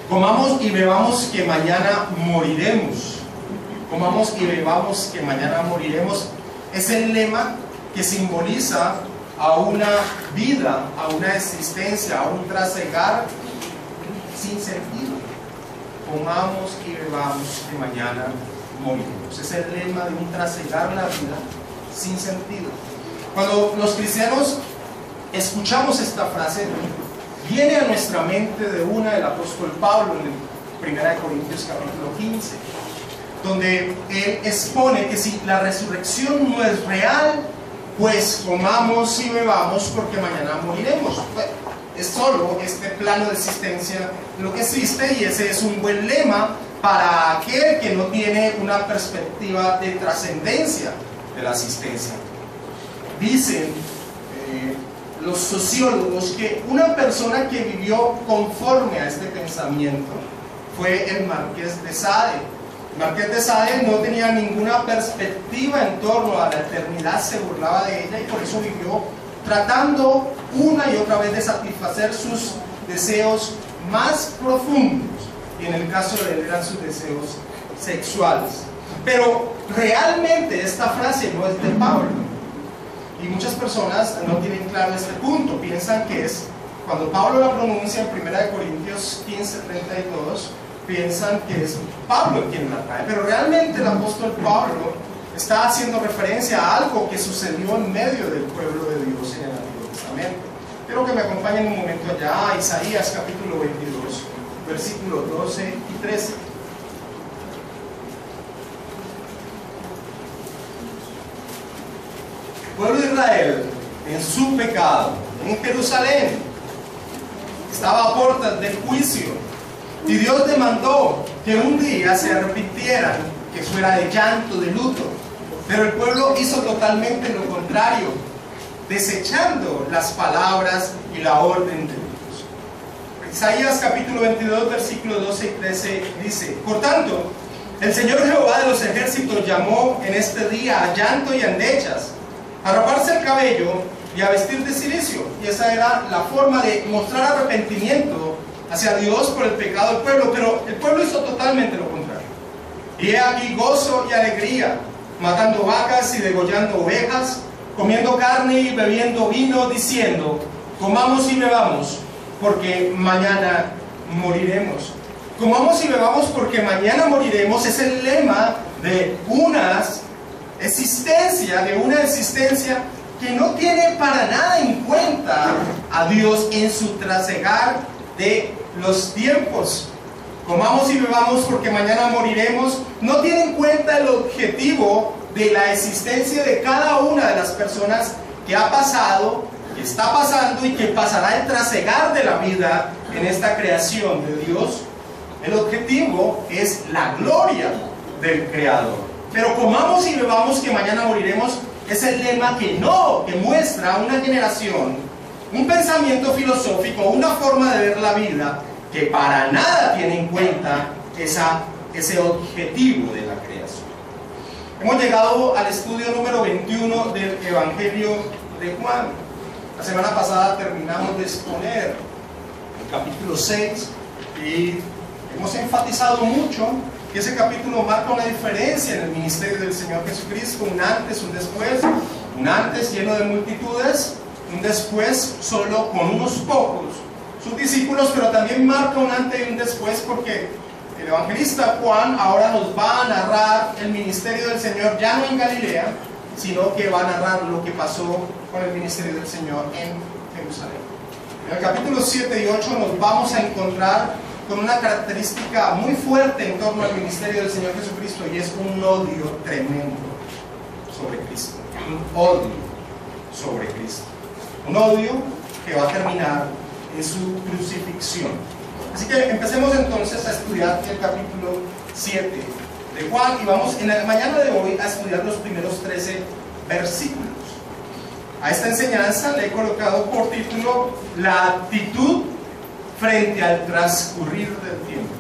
Comamos y bebamos que mañana moriremos. Comamos y bebamos que mañana moriremos. Es el lema que simboliza a una vida, a una existencia, a un trasegar sin sentido. Comamos y bebamos que mañana moriremos. Es el lema de un trasegar la vida sin sentido. Cuando los cristianos escuchamos esta frase, viene a nuestra mente de una del apóstol Pablo en 1 Corintios capítulo 15, donde él expone que si la resurrección no es real, pues comamos y bebamos porque mañana moriremos. Es solo este plano de existencia lo que existe, y ese es un buen lema para aquel que no tiene una perspectiva de trascendencia de la existencia. Dicen los sociólogos que una persona que vivió conforme a este pensamiento fue el Marqués de Sade. El Marqués de Sade no tenía ninguna perspectiva en torno a la eternidad, se burlaba de ella, y por eso vivió tratando una y otra vez de satisfacer sus deseos más profundos, y en el caso de él eran sus deseos sexuales. Pero realmente esta frase no es de Pablo, y muchas personas no tienen claro este punto. Piensan que es, cuando Pablo la pronuncia en 1 Corintios 15:32, piensan que es Pablo quien la trae, pero realmente el apóstol Pablo está haciendo referencia a algo que sucedió en medio del pueblo de Dios en el Antiguo Testamento. Quiero que me acompañen un momento allá a Isaías capítulo 22, versículos 12 y 13. El pueblo de Israel, en su pecado, en Jerusalén, estaba a puertas del juicio, y Dios demandó que un día se arrepintieran, que fuera de llanto, de luto. Pero el pueblo hizo totalmente lo contrario, desechando las palabras y la orden de Dios. Isaías capítulo 22, versículos 12 y 13 dice: Por tanto, el Señor Jehová de los ejércitos llamó en este día a llanto y a endechas, a raparse el cabello y a vestir de cilicio. Y esa era la forma de mostrar arrepentimiento hacia Dios por el pecado del pueblo. Pero el pueblo hizo totalmente lo contrario. Y he aquí gozo y alegría, matando vacas y degollando ovejas, comiendo carne y bebiendo vino, diciendo: comamos y bebamos, porque mañana moriremos. Comamos y bebamos porque mañana moriremos es el lema de una existencia que no tiene para nada en cuenta a Dios en su trasegar de los tiempos. Comamos y bebamos porque mañana moriremos no tiene en cuenta el objetivo de la existencia de cada una de las personas que ha pasado, que está pasando y que pasará el trasegar de la vida en esta creación de Dios. El objetivo es la gloria del Creador. Pero comamos y bebamos que mañana moriremos es el lema que muestra una generación, un pensamiento filosófico, una forma de ver la vida que para nada tiene en cuenta ese objetivo de la creación. Hemos llegado al estudio número 21 del Evangelio de Juan. La semana pasada terminamos de exponer el capítulo 6 y hemos enfatizado mucho que ese capítulo marca una diferencia en el ministerio del Señor Jesucristo: un antes, un después, un antes lleno de multitudes, un después solo con unos pocos, sus discípulos, pero también marca un antes y un después porque el evangelista Juan ahora nos va a narrar el ministerio del Señor ya no en Galilea, sino que va a narrar lo que pasó con el ministerio del Señor en Jerusalén. En el capítulo 7 y 8 nos vamos a encontrar con una característica muy fuerte en torno al ministerio del Señor Jesucristo, y es un odio tremendo sobre Cristo. Un odio sobre Cristo. Un odio que va a terminar en su crucifixión. Así que empecemos entonces a estudiar el capítulo 7 de Juan, y vamos en la mañana de hoy a estudiar los primeros 13 versículos. A esta enseñanza le he colocado por título: la actitud frente al transcurrir del tiempo.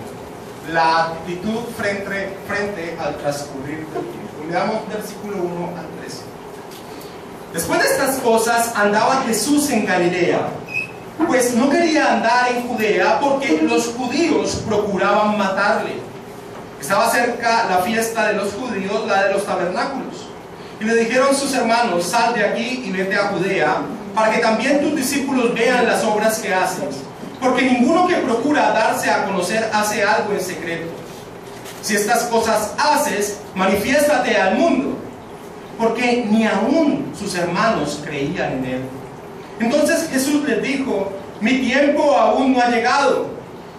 La actitud frente al transcurrir del tiempo. Leamos versículo 1 al 13. Después de estas cosas andaba Jesús en Galilea, pues no quería andar en Judea porque los judíos procuraban matarle. Estaba cerca la fiesta de los judíos, la de los tabernáculos. Y le dijeron sus hermanos: sal de aquí y vete a Judea, para que también tus discípulos vean las obras que haces. Porque ninguno que procura darse a conocer hace algo en secreto. Si estas cosas haces, manifiéstate al mundo. Porque ni aún sus hermanos creían en él. Entonces Jesús les dijo: mi tiempo aún no ha llegado,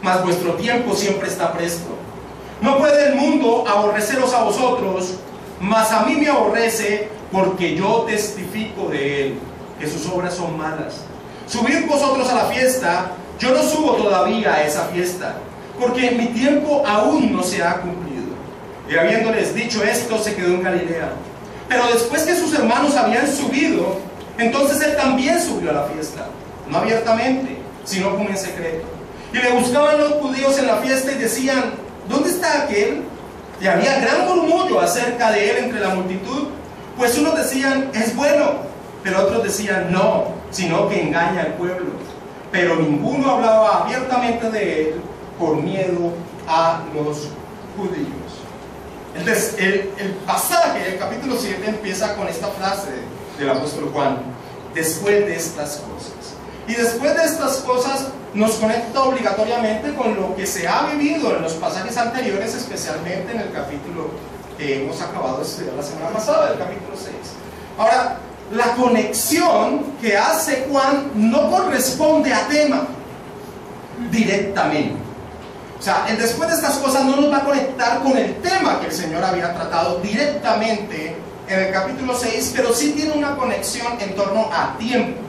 mas vuestro tiempo siempre está presto. No puede el mundo aborreceros a vosotros, mas a mí me aborrece, porque yo testifico de él, que sus obras son malas. Subid vosotros a la fiesta. Yo no subo todavía a esa fiesta, porque mi tiempo aún no se ha cumplido. Y habiéndoles dicho esto, se quedó en Galilea. Pero después que sus hermanos habían subido, entonces él también subió a la fiesta, no abiertamente, sino como en secreto. Y le buscaban los judíos en la fiesta y decían: ¿dónde está aquel? Y había gran murmullo acerca de él entre la multitud, pues unos decían: es bueno, pero otros decían: no, sino que engaña al pueblo. Pero ninguno hablaba abiertamente de él por miedo a los judíos. El pasaje del capítulo 7 empieza con esta frase del apóstol Juan: después de estas cosas. Y después de estas cosas nos conecta obligatoriamente con lo que se ha vivido en los pasajes anteriores, especialmente en el capítulo que hemos acabado de estudiar la semana pasada, el capítulo 6. Ahora, la conexión que hace Juan no corresponde a tema directamente. O sea, el después de estas cosas no nos va a conectar con el tema que el Señor había tratado directamente en el capítulo 6, pero sí tiene una conexión en torno a tiempo.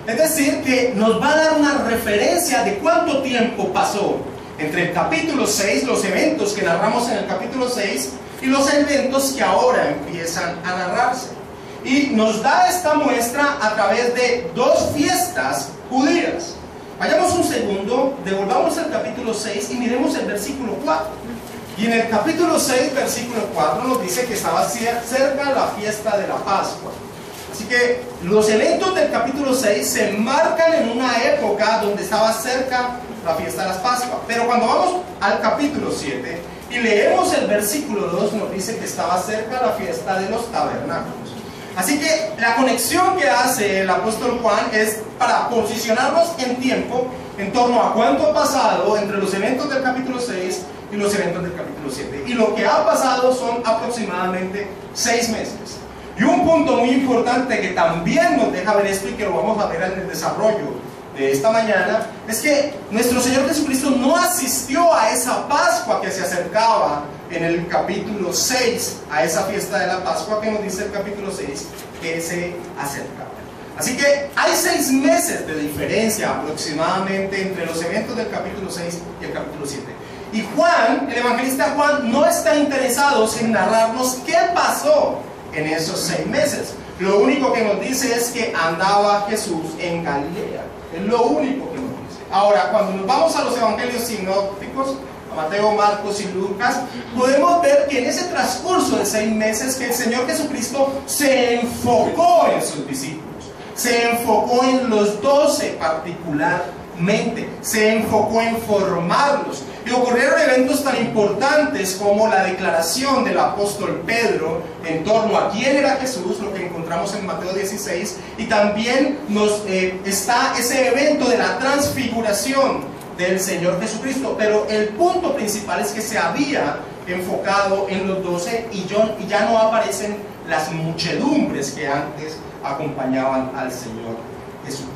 Es decir, que nos va a dar una referencia de cuánto tiempo pasó entre el capítulo 6, los eventos que narramos en el capítulo 6, y los eventos que ahora empiezan a narrarse. Y nos da esta muestra a través de dos fiestas judías. Vayamos un segundo, devolvamos al capítulo 6 y miremos el versículo 4. Y en el capítulo 6, versículo 4, nos dice que estaba cerca la fiesta de la Pascua. Así que los eventos del capítulo 6 se marcan en una época donde estaba cerca la fiesta de las Pascuas. Pero cuando vamos al capítulo 7 y leemos el versículo 2, nos dice que estaba cerca la fiesta de los tabernáculos. Así que la conexión que hace el apóstol Juan es para posicionarnos en tiempo en torno a cuánto ha pasado entre los eventos del capítulo 6 y los eventos del capítulo 7. Y lo que ha pasado son aproximadamente 6 meses. Y un punto muy importante que también nos deja ver esto y que lo vamos a ver en el desarrollo de esta mañana, es que nuestro Señor Jesucristo no asistió a esa Pascua que se acercaba en el capítulo 6, a esa fiesta de la Pascua que nos dice el capítulo 6 que se acercaba. Así que hay 6 meses de diferencia aproximadamente entre los eventos del capítulo 6 y el capítulo 7. Y Juan, el evangelista Juan, no está interesado en narrarnos qué pasó en esos 6 meses. Lo único que nos dice es que andaba Jesús en Galilea. Es lo único que nos dice. Ahora, cuando nos vamos a los evangelios sinópticos, a Mateo, Marcos y Lucas, podemos ver que en ese transcurso de 6 meses que el Señor Jesucristo se enfocó en sus discípulos, se enfocó en los 12 particularmente, se enfocó en formarlos. Y ocurrieron eventos tan importantes como la declaración del apóstol Pedro en torno a quién era Jesús, lo que encontramos en Mateo 16, y también está ese evento de la transfiguración del Señor Jesucristo. Pero el punto principal es que se había enfocado en los 12 y ya no aparecen las muchedumbres que antes acompañaban al Señor Jesucristo.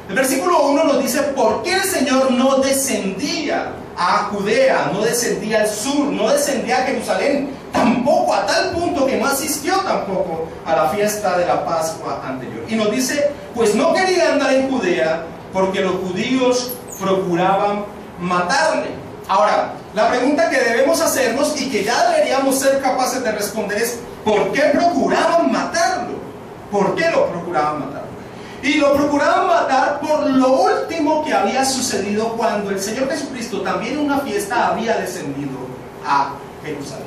El versículo 1 nos dice por qué el Señor no descendía a Judea, no descendía al sur, no descendía a Jerusalén, tampoco a tal punto que no asistió tampoco a la fiesta de la Pascua anterior. Y nos dice, pues no quería andar en Judea porque los judíos procuraban matarle. Ahora, la pregunta que debemos hacernos y que ya deberíamos ser capaces de responder es, ¿por qué procuraban matarlo? ¿Por qué lo procuraban matar? Y lo procuraban matar por lo último que había sucedido cuando el Señor Jesucristo también en una fiesta había descendido a Jerusalén.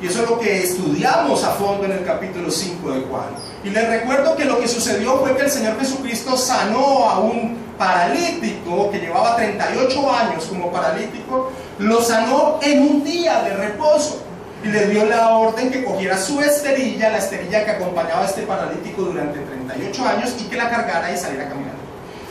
Y eso es lo que estudiamos a fondo en el capítulo 5 de Juan. Y les recuerdo que lo que sucedió fue que el Señor Jesucristo sanó a un paralítico que llevaba 38 años como paralítico, lo sanó en un día de reposo. Y le dio la orden que cogiera su esterilla, la esterilla que acompañaba a este paralítico durante 38 años, y que la cargara y saliera a caminar.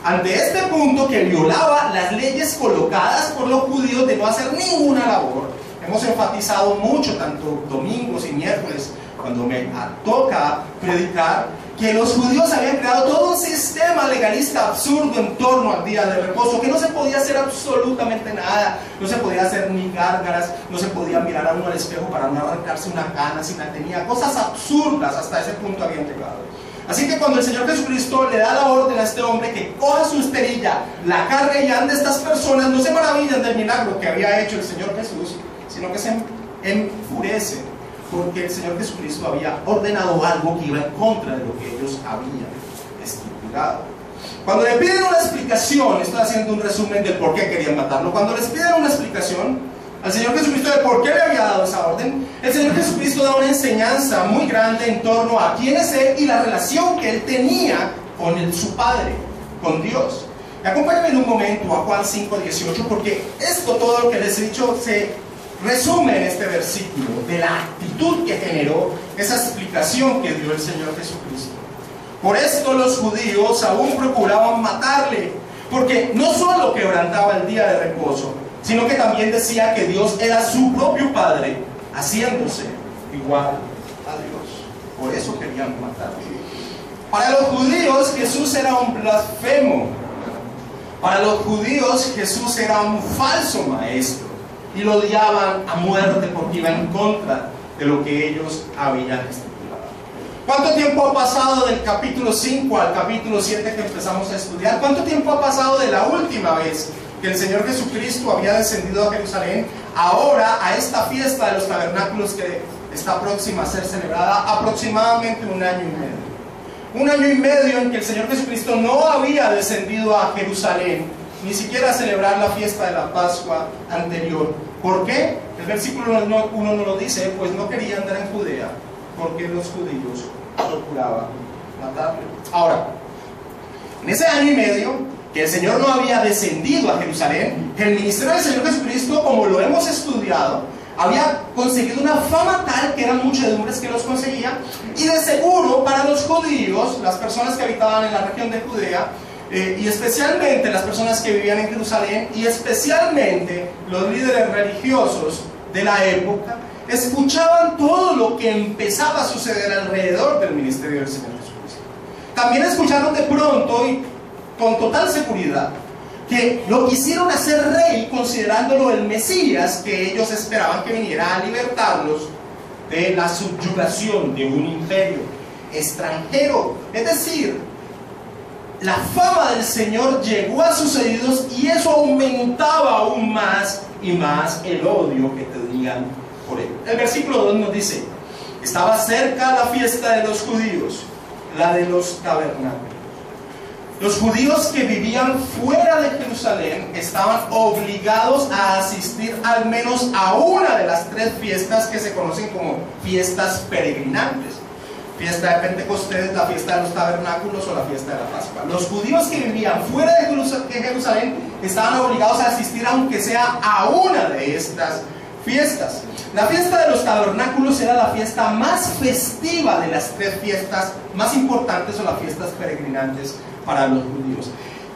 Ante este punto, que violaba las leyes colocadas por los judíos de no hacer ninguna labor, hemos enfatizado mucho, tanto domingos y miércoles, cuando me toca predicar, que los judíos habían creado todo un sistema legalista absurdo en torno al día de reposo, que no se podía hacer absolutamente nada, no se podía hacer ni gárgaras, no se podía mirar a uno al espejo para no arrancarse una cana si la tenía, cosas absurdas, hasta ese punto habían llegado. Así que cuando el Señor Jesucristo le da la orden a este hombre que coja su esterilla, la cargue y ande, estas personas no se maravillan del milagro que había hecho el Señor Jesús, sino que se enfurecen, porque el Señor Jesucristo había ordenado algo que iba en contra de lo que ellos habían estipulado. Cuando le piden una explicación, estoy haciendo un resumen del por qué querían matarlo, cuando les piden una explicación al Señor Jesucristo de por qué le había dado esa orden, el Señor Jesucristo da una enseñanza muy grande en torno a quién es Él y la relación que Él tenía con su Padre, con Dios. Acompáñenme en un momento a Juan 5:18, porque esto, todo lo que les he dicho, se resume en este versículo de la actitud que generó esa explicación que dio el Señor Jesucristo. Por esto los judíos aún procuraban matarle, porque no solo quebrantaba el día de reposo, sino que también decía que Dios era su propio Padre, haciéndose igual a Dios. Por eso querían matarle. Para los judíos Jesús era un blasfemo. Para los judíos Jesús era un falso maestro, y lo odiaban a muerte porque iba en contra de lo que ellos habían estipulado. ¿Cuánto tiempo ha pasado del capítulo 5 al capítulo 7 que empezamos a estudiar? ¿Cuánto tiempo ha pasado de la última vez que el Señor Jesucristo había descendido a Jerusalén, ahora a esta fiesta de los tabernáculos que está próxima a ser celebrada? Aproximadamente un año y medio. Un año y medio en que el Señor Jesucristo no había descendido a Jerusalén, ni siquiera a celebrar la fiesta de la Pascua anterior. ¿Por qué? El versículo 1 no lo dice, pues no quería andar en Judea, porque los judíos procuraban matarle. Ahora, en ese año y medio que el Señor no había descendido a Jerusalén, el ministerio del Señor Jesucristo, como lo hemos estudiado, había conseguido una fama tal que eran muchedumbres que los conseguían, y de seguro para los judíos, las personas que habitaban en la región de Judea, y especialmente las personas que vivían en Jerusalén, y especialmente los líderes religiosos de la época, escuchaban todo lo que empezaba a suceder alrededor del ministerio del Señor Jesucristo. También escucharon de pronto y con total seguridad que lo quisieron hacer rey, considerándolo el Mesías que ellos esperaban que viniera a libertarlos de la subyugación de un imperio extranjero. Es decir, la fama del Señor llegó a sus oídos, y eso aumentaba aún más y más el odio que tenían por él. El versículo 2 nos dice: estaba cerca la fiesta de los judíos, la de los tabernáculos. Los judíos que vivían fuera de Jerusalén estaban obligados a asistir al menos a una de las 3 fiestas que se conocen como fiestas peregrinantes: fiesta de Pentecostés, la fiesta de los tabernáculos o la fiesta de la Pascua. Los judíos que vivían fuera de Jerusalén estaban obligados a asistir, aunque sea a una de estas fiestas. La fiesta de los tabernáculos era la fiesta más festiva de las 3 fiestas más importantes, o las fiestas peregrinantes para los judíos.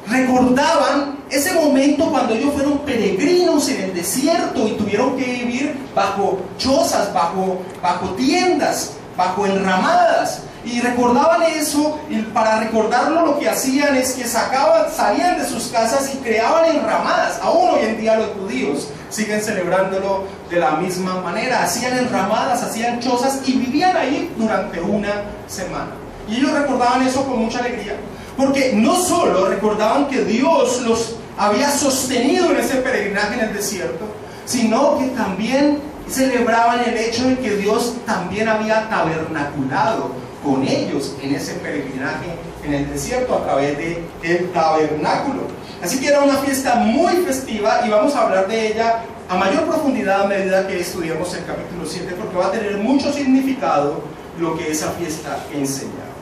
Recordaban ese momento cuando ellos fueron peregrinos en el desierto y tuvieron que vivir bajo chozas, bajo tiendas, bajo enramadas, y recordaban eso, y para recordarlo lo que hacían es que salían de sus casas y creaban enramadas. Aún hoy en día los judíos siguen celebrándolo de la misma manera. Hacían enramadas, hacían chozas y vivían ahí durante una semana. Y ellos recordaban eso con mucha alegría, porque no solo recordaban que Dios los había sostenido en ese peregrinaje en el desierto, sino que también celebraban el hecho de que Dios también había tabernaculado con ellos en ese peregrinaje en el desierto a través del tabernáculo. Así que era una fiesta muy festiva, y vamos a hablar de ella a mayor profundidad a medida que estudiamos el capítulo 7, porque va a tener mucho significado lo que esa fiesta enseñaba.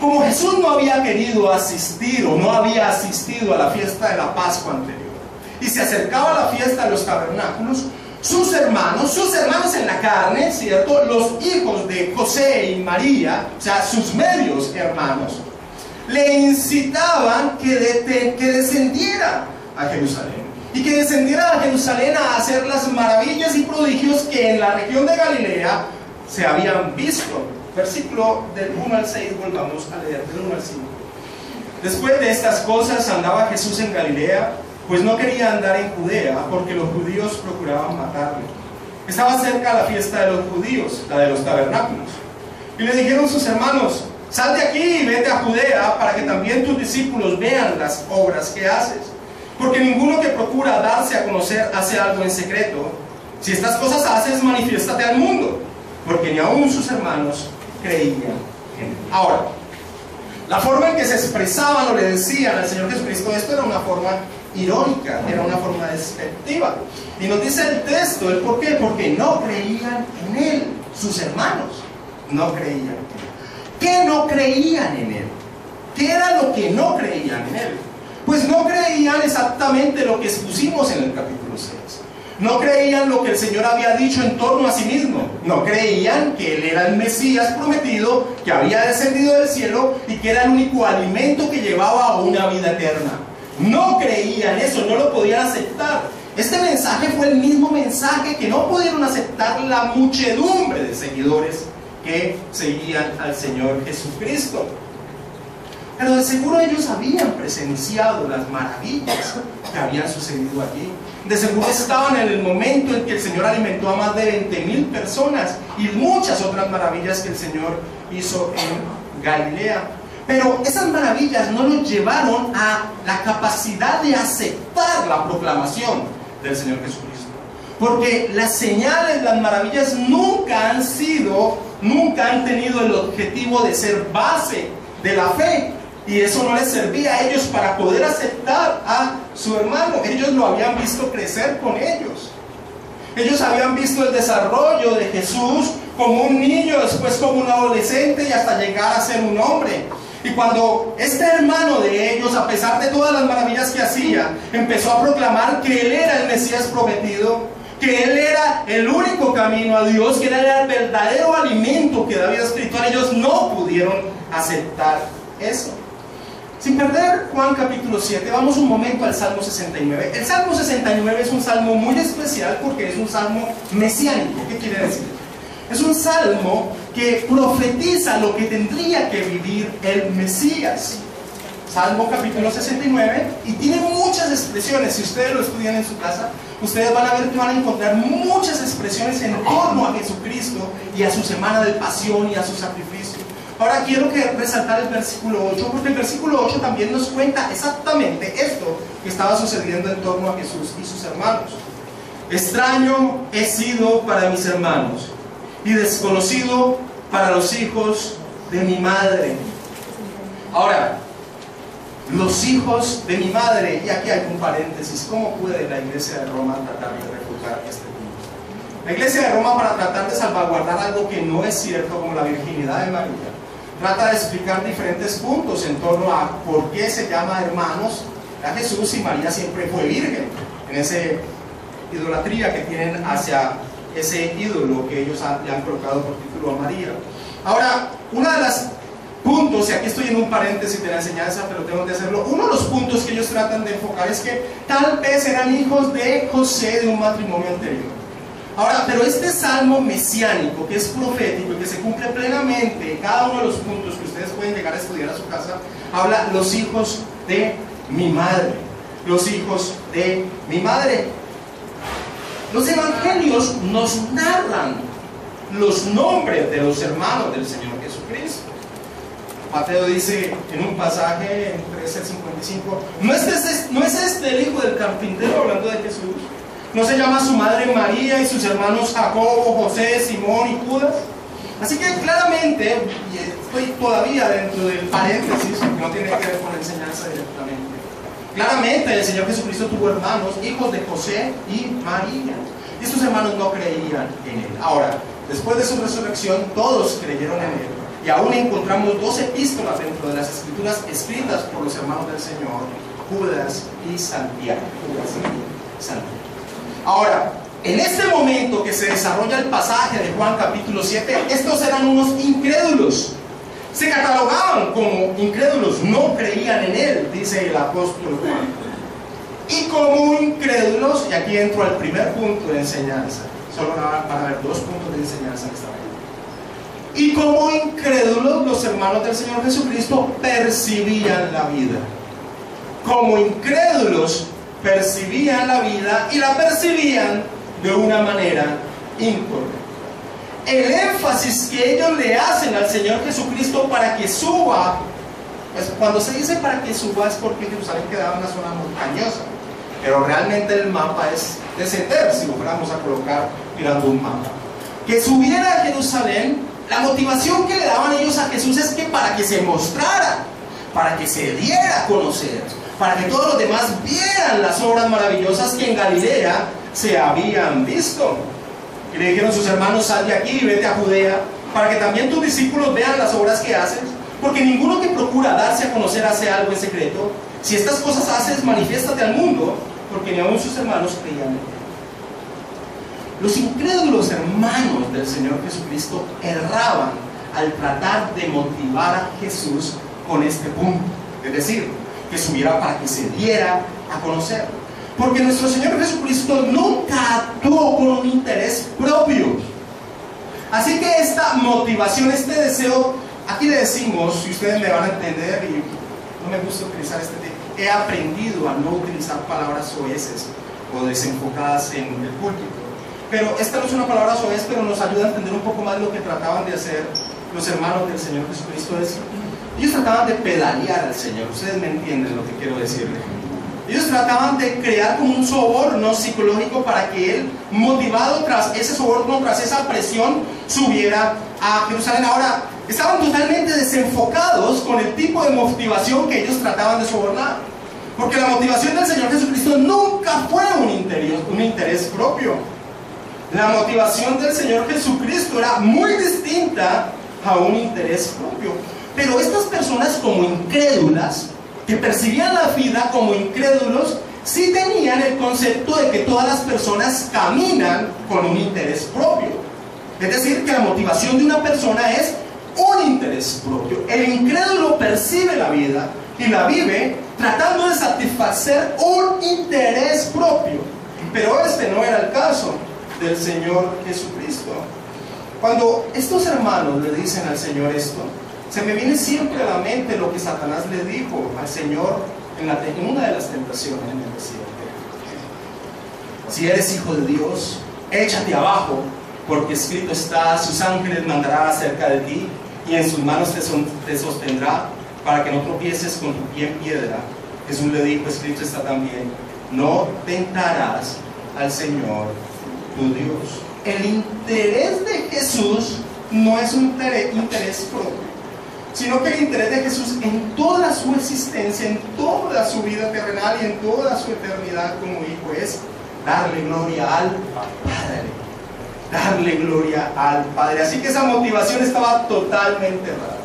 Como Jesús no había querido asistir o no había asistido a la fiesta de la Pascua anterior, y se acercaba a la fiesta de los tabernáculos, sus hermanos en la carne, ¿cierto? Los hijos de José y María, o sea, sus medios hermanos, le incitaban que descendiera a Jerusalén. Y que descendiera a Jerusalén a hacer las maravillas y prodigios que en la región de Galilea se habían visto. Versículo del 1 al 6, volvamos a leer, del 1 al 5. Después de estas cosas andaba Jesús en Galilea, pues no quería andar en Judea, porque los judíos procuraban matarle. Estaba cerca la fiesta de los judíos, la de los tabernáculos. Y le dijeron sus hermanos: sal de aquí y vete a Judea, para que también tus discípulos vean las obras que haces. Porque ninguno que procura darse a conocer hace algo en secreto. Si estas cosas haces, manifiéstate al mundo. Porque ni aún sus hermanos creían en él. Ahora, la forma en que se expresaban o le decían al Señor Jesucristo esto era una forma irónica, era una forma despectiva. Y nos dice el texto el por qué: porque no creían en él. Sus hermanos no creían en él. ¿Qué no creían en él? ¿Qué era lo que no creían en él? Pues no creían exactamente lo que expusimos en el capítulo 6. No creían lo que el Señor había dicho en torno a sí mismo. No creían que Él era el Mesías prometido, que había descendido del cielo y que era el único alimento que llevaba a una vida eterna. No creían eso, no lo podían aceptar. Este mensaje fue el mismo mensaje que no pudieron aceptar la muchedumbre de seguidores que seguían al Señor Jesucristo. Pero de seguro ellos habían presenciado las maravillas que habían sucedido allí. De seguro estaban en el momento en que el Señor alimentó a más de 20,000 personas y muchas otras maravillas que el Señor hizo en Galilea. Pero esas maravillas no los llevaron a la capacidad de aceptar la proclamación del Señor Jesucristo. Porque las señales, las maravillas nunca han tenido el objetivo de ser base de la fe. Y eso no les servía a ellos para poder aceptar a su hermano. Ellos lo habían visto crecer con ellos. Ellos habían visto el desarrollo de Jesús como un niño, después como un adolescente y hasta llegar a ser un hombre. Y cuando este hermano de ellos, a pesar de todas las maravillas que hacía, empezó a proclamar que Él era el Mesías prometido, que Él era el único camino a Dios, que Él era el verdadero alimento que David espiritual, ellos no pudieron aceptar eso. Sin perder Juan capítulo 7, vamos un momento al Salmo 69. El Salmo 69 es un salmo muy especial porque es un salmo mesiánico. ¿Qué quiere decir? Es un salmo que profetiza lo que tendría que vivir el Mesías. Salmo capítulo 69, y tiene muchas expresiones. Si ustedes lo estudian en su casa, ustedes van a ver que van a encontrar muchas expresiones en torno a Jesucristo y a su semana de pasión y a su sacrificio. Ahora quiero resaltar el versículo 8, porque el versículo 8 también nos cuenta exactamente esto que estaba sucediendo en torno a Jesús y sus hermanos. Extraño he sido para mis hermanos y desconocido para los hijos de mi madre. Ahora, los hijos de mi madre, y aquí hay un paréntesis: ¿cómo puede la iglesia de Roma tratar de refutar este punto? La iglesia de Roma, para tratar de salvaguardar algo que no es cierto, como la virginidad de María, trata de explicar diferentes puntos en torno a por qué se llama hermanos a Jesús y María siempre fue virgen, en esa idolatría que tienen hacia ese ídolo que ellos le han colocado por título a María. Ahora, uno de los puntos, y aquí estoy en un paréntesis de la enseñanza, pero tengo que hacerlo, uno de los puntos que ellos tratan de enfocar es que tal vez eran hijos de José de un matrimonio anterior. Ahora, pero este salmo mesiánico, que es profético y que se cumple plenamente en cada uno de los puntos que ustedes pueden llegar a estudiar a su casa, habla los hijos de mi madre. Los hijos de mi madre. Los evangelios nos narran los nombres de los hermanos del Señor Jesucristo. Mateo dice en un pasaje en 13:55, ¿no es este el hijo del carpintero? Hablando de Jesús. ¿No se llama su madre María y sus hermanos Jacobo, José, Simón y Judas? Así que claramente, y estoy todavía dentro del paréntesis, que no tiene que ver con la enseñanza directamente, Claramente el Señor Jesucristo tuvo hermanos, hijos de José y María. Y estos hermanos no creían en Él. Ahora, después de su resurrección, todos creyeron en Él. Y aún encontramos 2 epístolas dentro de las Escrituras escritas por los hermanos del Señor, Judas y Santiago. Ahora, en este momento que se desarrolla el pasaje de Juan capítulo 7, estos eran unos incrédulos. Se catalogaban como incrédulos, no creían en Él, dice el apóstol Juan. Y como incrédulos, y aquí entro al primer punto de enseñanza, solo van a haber 2 puntos de enseñanza en esta mañana. Y como incrédulos, los hermanos del Señor Jesucristo percibían la vida. Como incrédulos, percibían la vida y la percibían de una manera incorrecta. El énfasis que ellos le hacen al Señor Jesucristo para que suba, pues cuando se dice para que suba es porque Jerusalén quedaba en una zona montañosa, pero realmente el mapa es descender, si lo fuéramos a colocar mirando un mapa. Que subiera a Jerusalén, la motivación que le daban ellos a Jesús es que para que se mostrara, para que se diera a conocer, para que todos los demás vieran las obras maravillosas que en Galilea se habían visto. Y le dijeron sus hermanos: sal de aquí y vete a Judea, para que también tus discípulos vean las obras que haces, porque ninguno que procura darse a conocer hace algo en secreto. Si estas cosas haces, manifiéstate al mundo, porque ni aun sus hermanos creían en él. Los incrédulos hermanos del Señor Jesucristo erraban al tratar de motivar a Jesús con este punto, es decir, que subiera para que se diera a conocer. Porque nuestro Señor Jesucristo nunca actuó con un interés propio. Así que esta motivación, este deseo, aquí le decimos, si ustedes me van a entender, y no me gusta utilizar este tema, he aprendido a no utilizar palabras soeces o desenfocadas en el púlpito. Pero esta no es una palabra soez, pero nos ayuda a entender un poco más lo que trataban de hacer los hermanos del Señor Jesucristo. Ellos trataban de pedalear al Señor. Ustedes me entienden lo que quiero decirles. Ellos trataban de crear como un soborno psicológico para que él, motivado tras ese soborno, tras esa presión, subiera a Jerusalén. Ahora, estaban totalmente desenfocados con el tipo de motivación que ellos trataban de sobornar. Porque la motivación del Señor Jesucristo nunca fue un interés propio. La motivación del Señor Jesucristo era muy distinta a un interés propio. Pero estas personas, como incrédulas, que percibían la vida como incrédulos, sí tenían el concepto de que todas las personas caminan con un interés propio. Es decir, que la motivación de una persona es un interés propio. El incrédulo percibe la vida y la vive tratando de satisfacer un interés propio. Pero este no era el caso del Señor Jesucristo. Cuando estos hermanos le dicen al Señor esto, se me viene siempre a la mente lo que Satanás le dijo al Señor en una de las tentaciones en el desierto. Si eres hijo de Dios, échate abajo, porque escrito está: sus ángeles mandará acerca de ti, y en sus manos te sostendrá, para que no tropieces con tu pie en piedra. Jesús le dijo: escrito está también: no tentarás al Señor tu Dios. El interés de Jesús no es un interés propio, sino que el interés de Jesús en toda su existencia, en toda su vida terrenal y en toda su eternidad como hijo es darle gloria al Padre. Darle gloria al Padre. Así que esa motivación estaba totalmente errada.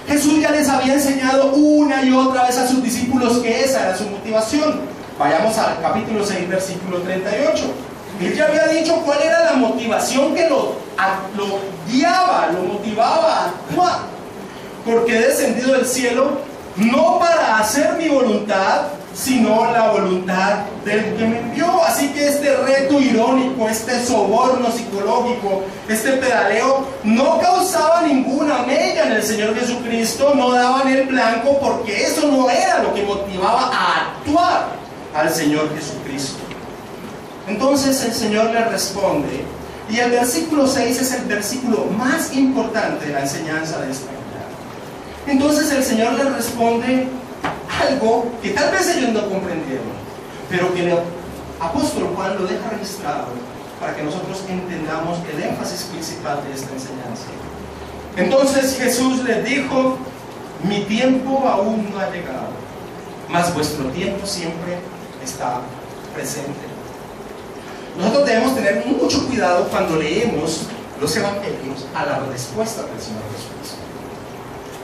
Jesús ya les había enseñado una y otra vez a sus discípulos que esa era su motivación. Vayamos al capítulo 6, versículo 38. Él ya había dicho cuál era la motivación que lo guiaba, lo motivaba a actuar. Porque he descendido del cielo no para hacer mi voluntad, sino la voluntad del que me envió. Así que este reto irónico, este soborno psicológico, este pedaleo, no causaba ninguna mella en el Señor Jesucristo, no daban el blanco, porque eso no era lo que motivaba a actuar al Señor Jesucristo. Entonces el Señor le responde, y el versículo 6 es el versículo más importante de la enseñanza de esta mañana. Entonces el Señor le responde algo que tal vez ellos no comprendieron, pero que el apóstol Juan lo deja registrado para que nosotros entendamos el énfasis principal de esta enseñanza. Entonces Jesús les dijo: mi tiempo aún no ha llegado, mas vuestro tiempo siempre está presente. Nosotros debemos tener mucho cuidado cuando leemos los evangelios a la respuesta del Señor Jesucristo.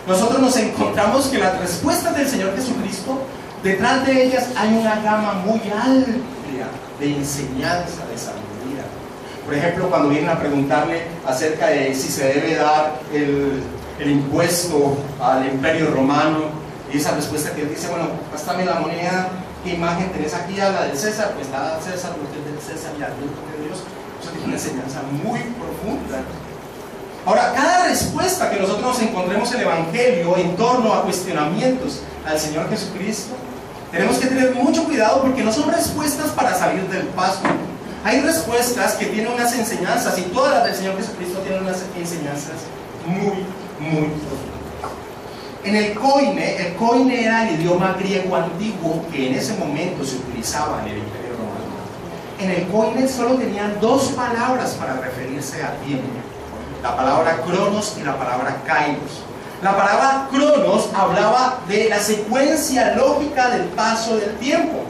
Nosotros nos encontramos que las respuestas del Señor Jesucristo, detrás de ellas hay una gama muy amplia de enseñanza, de sabiduría. Por ejemplo, cuando vienen a preguntarle acerca de si se debe dar el impuesto al Imperio Romano, y esa respuesta que él dice, bueno, pástame la moneda, ¿qué imagen tenés aquí? A la del César, pues da al César lo que es del César y al de Dios. Eso tiene una enseñanza muy profunda. Ahora, cada respuesta que nosotros nos encontremos en el Evangelio en torno a cuestionamientos al Señor Jesucristo, tenemos que tener mucho cuidado porque no son respuestas para salir del paso. Hay respuestas que tienen unas enseñanzas, y todas las del Señor Jesucristo tienen unas enseñanzas muy, muy profundas. En el koine era el idioma griego antiguo que en ese momento se utilizaba en el Imperio Romano. En el koine solo tenían dos palabras para referirse a tiempo: la palabra cronos y la palabra kairos. La palabra cronos hablaba de la secuencia lógica del paso del tiempo,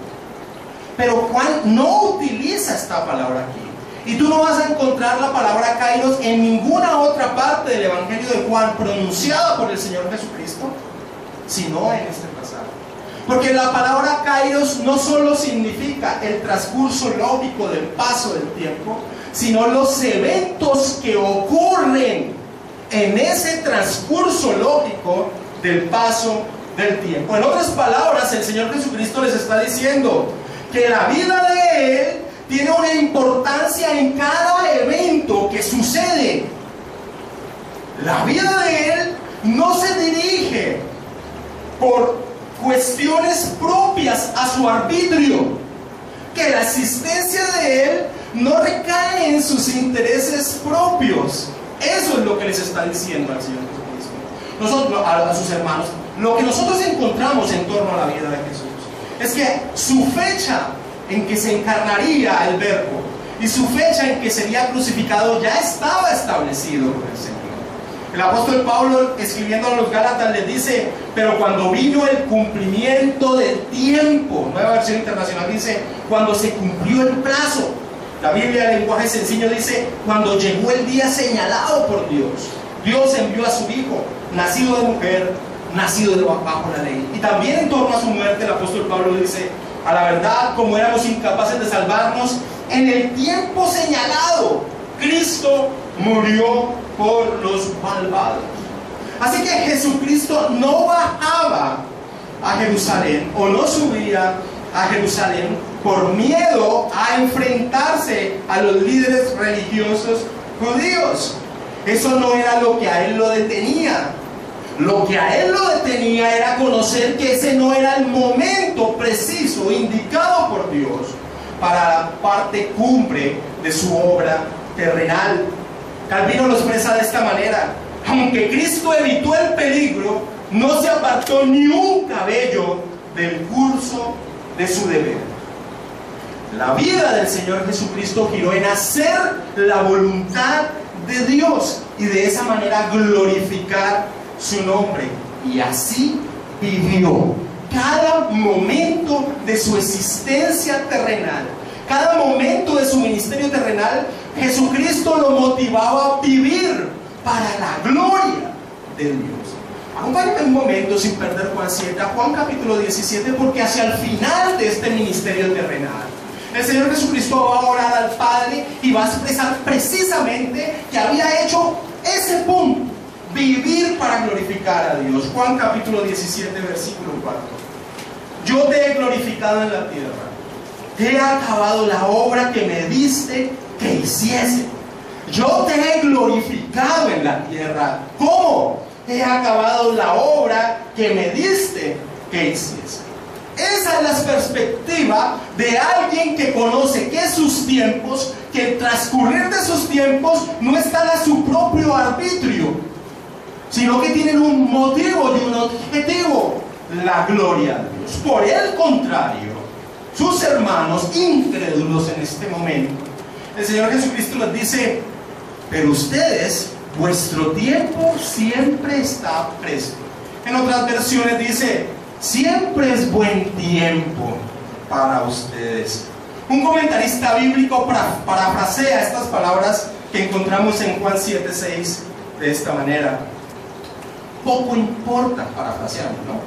pero Juan no utiliza esta palabra aquí, y tú no vas a encontrar la palabra kairos en ninguna otra parte del Evangelio de Juan pronunciada por el Señor Jesucristo, sino en este pasaje. Porque la palabra kairos no solo significa el transcurso lógico del paso del tiempo, sino los eventos que ocurren en ese transcurso lógico del paso del tiempo. En otras palabras, el Señor Jesucristo les está diciendo que la vida de Él tiene una importancia en cada evento que sucede. La vida de Él no se dirige por cuestiones propias a su arbitrio, que la existencia de Él no recae en sus intereses propios. Eso es lo que les está diciendo al Señor Jesucristo. Nosotros, a sus hermanos, lo que nosotros encontramos en torno a la vida de Jesús es que su fecha en que se encarnaría el Verbo y su fecha en que sería crucificado ya estaba establecido por el Señor. El apóstol Pablo, escribiendo a los Gálatas, les dice: pero cuando vino el cumplimiento del tiempo, Nueva Versión Internacional dice, cuando se cumplió el plazo. La Biblia, en lenguaje sencillo, dice: cuando llegó el día señalado por Dios, Dios envió a su Hijo, nacido de mujer, nacido bajo la ley. Y también en torno a su muerte, el apóstol Pablo dice: a la verdad, como éramos incapaces de salvarnos, en el tiempo señalado, Cristo murió por los malvados. Así que Jesucristo no bajaba a Jerusalén, o no subía a Jerusalén por miedo a enfrentarse a los líderes religiosos judíos. Eso no era lo que a él lo detenía. Lo que a él lo detenía era conocer que ese no era el momento preciso, indicado por Dios, para la parte cumbre de su obra terrenal. Calvino lo expresa de esta manera: aunque Cristo evitó el peligro, no se apartó ni un cabello del curso de su deber. La vida del Señor Jesucristo giró en hacer la voluntad de Dios y de esa manera glorificar su nombre. Y así vivió cada momento de su existencia terrenal, cada momento de su ministerio terrenal. Jesucristo lo motivaba a vivir para la gloria de Dios. Acompáñame un momento, sin perder Juan 7, a Juan capítulo 17, porque hacia el final de este ministerio terrenal, el Señor Jesucristo va a orar al Padre y va a expresar precisamente que había hecho ese punto: vivir para glorificar a Dios. Juan capítulo 17, versículo 4. Yo te he glorificado en la tierra, he acabado la obra que me diste que hiciese. Yo te he glorificado en la tierra. ¿Cómo? He acabado la obra que me diste que hiciese. Esa es la perspectiva de alguien que conoce que sus tiempos, que el transcurrir de sus tiempos no están a su propio arbitrio, sino que tienen un motivo y un objetivo: la gloria de Dios. Por el contrario, sus hermanos incrédulos en este momento, el Señor Jesucristo les dice: pero ustedes, vuestro tiempo siempre está presto. En otras versiones dice: Siempre es buen tiempo para ustedes. Un comentarista bíblico parafrasea estas palabras que encontramos en Juan 7:6 de esta manera: poco importa, parafraseando, ¿no?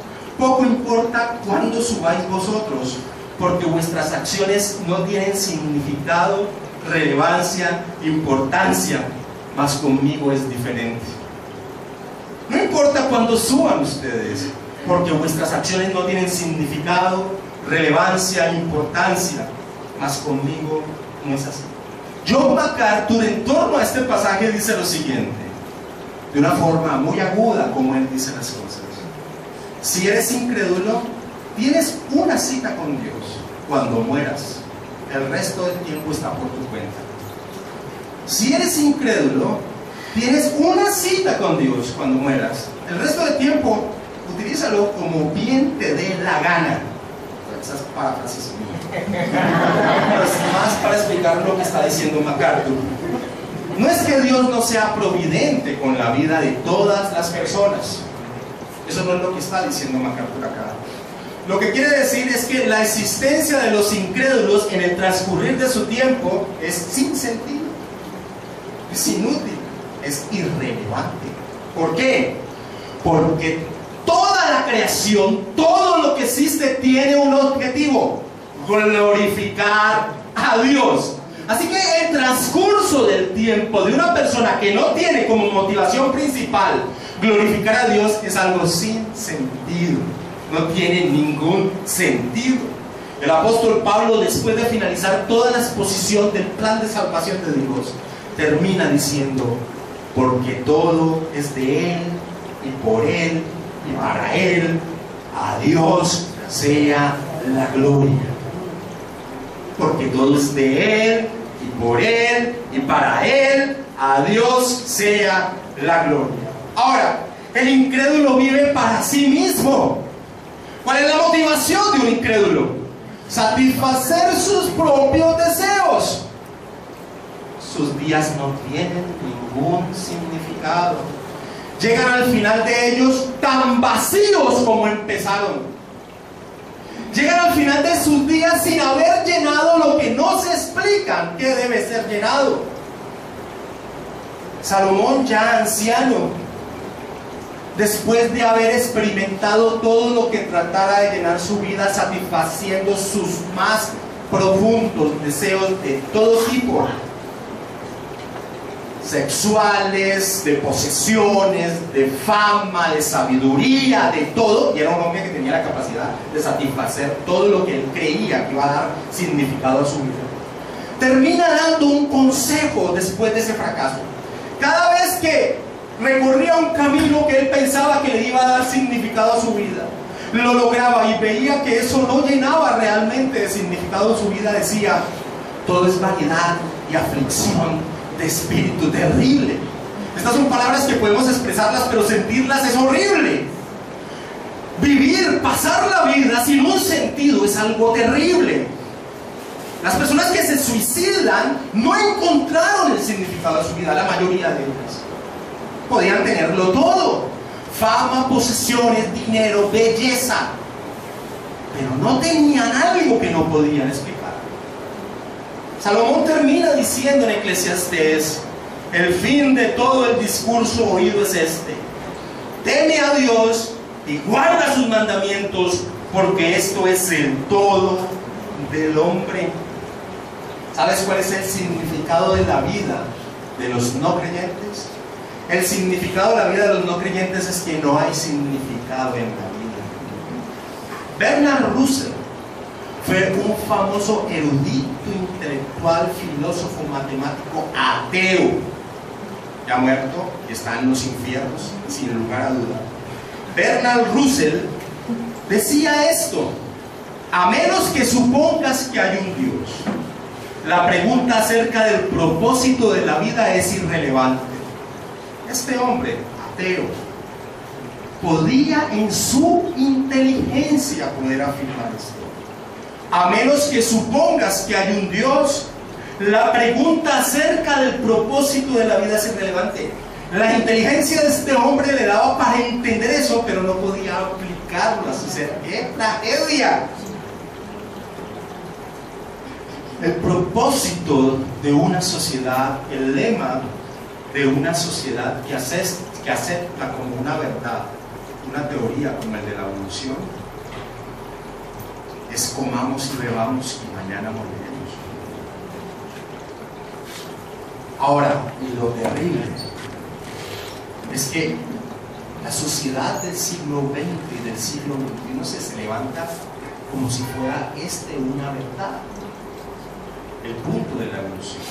Poco importa cuándo subáis vosotros, porque vuestras acciones no tienen significado, relevancia, importancia, mas conmigo es diferente. No importa cuándo suban ustedes, porque vuestras acciones no tienen significado, relevancia, importancia, mas conmigo no es así. John MacArthur, en torno a este pasaje, dice lo siguiente, de una forma muy aguda, como él dice las cosas: si eres incrédulo, tienes una cita con Dios cuando mueras. El resto del tiempo está por tu cuenta. Si eres incrédulo, tienes una cita con Dios cuando mueras. El resto del tiempo, utilízalo como bien te dé la gana. Esas paráfrasis mías. Más para explicar lo que está diciendo MacArthur. No es que Dios no sea providente con la vida de todas las personas. Eso no es lo que está diciendo MacArthur acá. Lo que quiere decir es que la existencia de los incrédulos en el transcurrir de su tiempo es sin sentido, es inútil, es irrelevante. ¿Por qué? Porque toda la creación, todo lo que existe tiene un objetivo: glorificar a Dios. Así que el transcurso del tiempo de una persona que no tiene como motivación principal glorificar a Dios es algo sin sentido. No tiene ningún sentido. El apóstol Pablo, después de finalizar toda la exposición del plan de salvación de Dios, termina diciendo: porque todo es de Él, y por Él, y para Él, a Dios sea la gloria. Porque todo es de Él, y por Él, y para Él, a Dios sea la gloria. Ahora, el incrédulo vive para sí mismo. ¿Cuál es la motivación de un incrédulo? Satisfacer sus propios deseos. Sus días no tienen ningún significado. Llegan al final de ellos tan vacíos como empezaron. Llegan al final de sus días sin haber llenado lo que no se explican que debe ser llenado. Salomón, ya anciano, después de haber experimentado todo lo que tratara de llenar su vida, satisfaciendo sus más profundos deseos de todo tipo, sexuales, de posesiones, de fama, de sabiduría, de todo, y era un hombre que tenía la capacidad de satisfacer todo lo que él creía que iba a dar significado a su vida, termina dando un consejo después de ese fracaso. Cada vez que recorría un camino que él pensaba que le iba a dar significado a su vida, lo lograba y veía que eso no llenaba realmente de significado a su vida, decía: todo es vanidad y aflicción de espíritu, terrible. Estas son palabras que podemos expresarlas, pero sentirlas es horrible. Vivir, pasar la vida sin un sentido es algo terrible. Las personas que se suicidan no encontraron el significado de su vida, la mayoría de ellas. Podían tenerlo todo: fama, posesiones, dinero, belleza, pero no tenían algo que no podían explicar. Salomón termina diciendo en Eclesiastés: el fin de todo el discurso oído es este: teme a Dios y guarda sus mandamientos, porque esto es el todo del hombre. ¿Sabes cuál es el significado de la vida de los no creyentes? El significado de la vida de los no creyentes es que no hay significado en la vida. Bernard Russell fue un famoso erudito, intelectual, filósofo, matemático, ateo, ya muerto, y está en los infiernos, sin lugar a duda. Bernard Russell decía esto: a menos que supongas que hay un Dios, la pregunta acerca del propósito de la vida es irrelevante. Este hombre, ateo, podía en su inteligencia poder afirmar esto. A menos que supongas que hay un Dios, la pregunta acerca del propósito de la vida es irrelevante. La inteligencia de este hombre le daba para entender eso, pero no podía aplicar aplicarlo a su ser. ¡Qué tragedia! El propósito de una sociedad, el lema de una sociedad que acepta como una verdad, una teoría como el de la evolución, es comamos y bebamos y mañana moriremos. Ahora, y lo terrible es que la sociedad del siglo XX y del siglo XXI se levanta como si fuera una verdad, el punto de la evolución.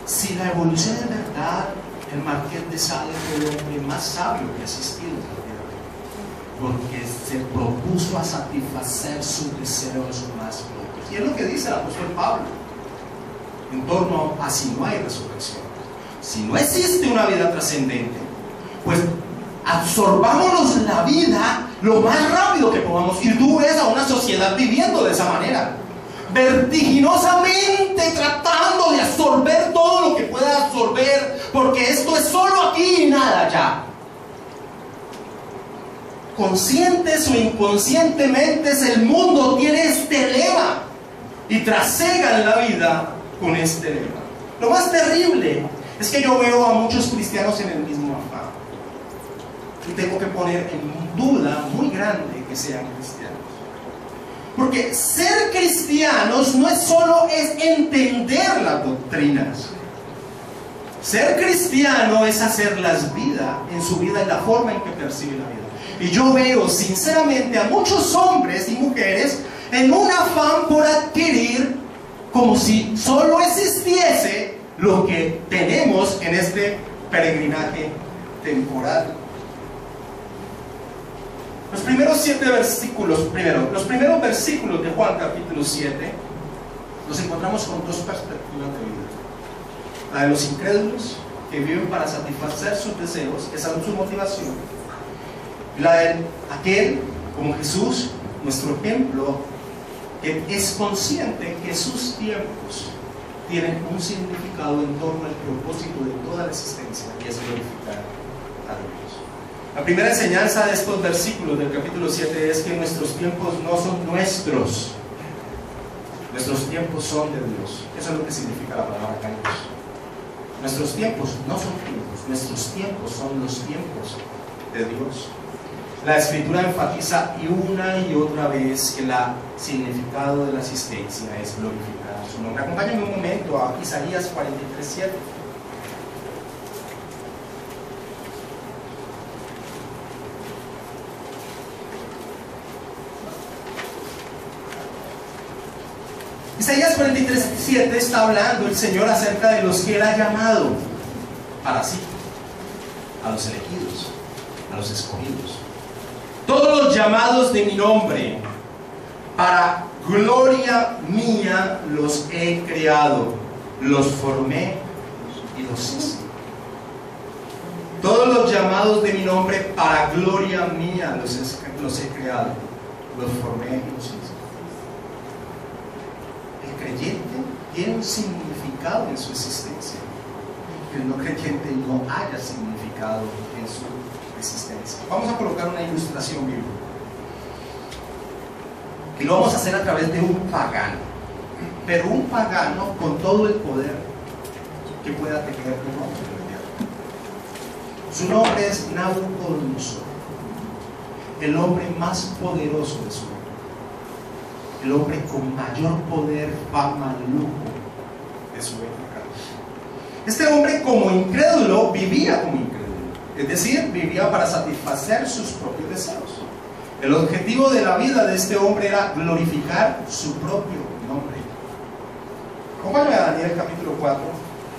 Si la evolución es verdad, el Marqués de Sade fue el hombre más sabio que ha existido en la tierra, porque se propuso a satisfacer sus deseos más propios. Y es lo que dice el apóstol Pablo en torno a si no hay resurrección, si no existe una vida trascendente, pues absorbámonos la vida lo más rápido que podamos. Y tú ves a una sociedad viviendo de esa manera, vertiginosamente tratando de absorber todo lo que pueda absorber, porque esto es solo aquí y nada allá. Conscientes o inconscientemente, el mundo tiene este lema y trasegan la vida con este lema. Lo más terrible es que yo veo a muchos cristianos en el mismo afán, y tengo que poner en duda muy grande que sean cristianos, porque ser cristianos no es solo entender las doctrinas. Ser cristiano es hacerlas vida en su vida, en la forma en que percibe la vida. Y yo veo sinceramente a muchos hombres y mujeres en un afán por adquirir, como si solo existiese lo que tenemos en este peregrinaje temporal. Los primeros 7 versículos, los primeros versículos de Juan capítulo 7, los encontramos con dos perspectivas de vida. La de los incrédulos, que viven para satisfacer sus deseos, esa es su motivación. La de aquel, como Jesús, nuestro ejemplo, que es consciente que sus tiempos tienen un significado en torno al propósito de toda la existencia, y es glorificar a Dios. La primera enseñanza de estos versículos del capítulo 7 es que nuestros tiempos no son nuestros, nuestros tiempos son de Dios. Eso es lo que significa la palabra kairos. Nuestros tiempos no son tiempos, nuestros tiempos son los tiempos de Dios. La Escritura enfatiza una y otra vez que el significado de la existencia es glorificar su nombre. Acompáñenme un momento a Isaías 43:7. Isaías 43:7 está hablando el Señor acerca de los que Él ha llamado para sí, a los elegidos, a los escogidos. Todos los llamados de mi nombre, para gloria mía los he creado, los formé y los hice. Todos los llamados de mi nombre, para gloria mía los he creado, los formé y los hice. El creyente tiene un significado en su existencia. El no creyente no haya significado en su existencia. Vamos a colocar una ilustración bíblica. Y lo vamos a hacer a través de un pagano. Pero un pagano con todo el poder que pueda tener un hombre en la tierra. Su nombre es Nabucodonosor, el hombre más poderoso de su época. El hombre con mayor poder, fama, lujo de su época. Este hombre, como incrédulo, vivía como incrédulo, es decir, vivía para satisfacer sus propios deseos. El objetivo de la vida de este hombre era glorificar su propio nombre. Acompáñame a Daniel capítulo 4,